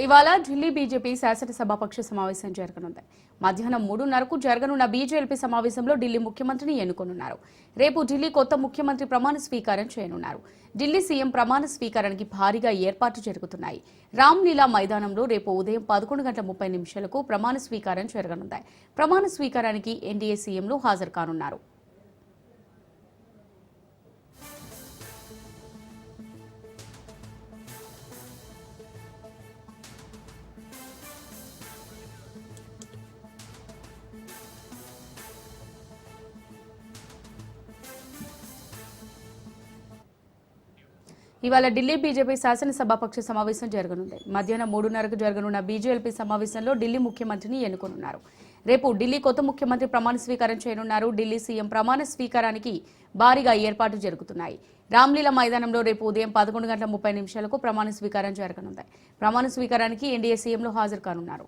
ఇవాళ ఢిల్లీ బీజేపీ శాసనసభాపక్ష సమావేశం జరగనుంది. మధ్యాహ్నం 3:30కు జరగనున్న బీజేపీ సమావేశంలో ఢిల్లీ ముఖ్యమంత్రిని ఎన్నుకోనున్నారు. రేపు ఢిల్లీ కొత్త ముఖ్యమంత్రి ప్రమాణ స్వీకారం చేయనున్నారు. ఢిల్లీ సీఎం ప్రమాణ స్వీకారానికి భారీగా ఏర్పాట్లు జరుగుతున్నాయి. రామ్లీలా మైదానంలో రేపు ఉదయం 11:30 ప్రమాణ స్వీకారం జరగనుంది. ప్రమాణ స్వీకారానికి ఎన్డీఏ సీఎంలు హాజరు కానున్నారు. ఇవాళ ఢిల్లీ బీజేపీ శాసనసభాపక్ష సమావేశం జరగనుంది. మధ్యాహ్నం 3:30కు జరగనున్న బీజేపీ సమావేశంలో ఢిల్లీ ముఖ్యమంత్రిని ఎన్నుకోనున్నారు. రేపు ఢిల్లీ కొత్త ముఖ్యమంత్రి ప్రమాణ స్వీకారం చేయనున్నారు. ఢిల్లీ సీఎం ప్రమాణ స్వీకారానికి భారీగా ఏర్పాట్లు జరుగుతున్నాయి. రామ్లీలా మైదానంలో రేపు ఉదయం 11:30 ప్రమాణ స్వీకారం జరగనుంది. ప్రమాణ స్వీకారానికి ఎన్డీఏ సీఎంలు హాజరు కానున్నారు.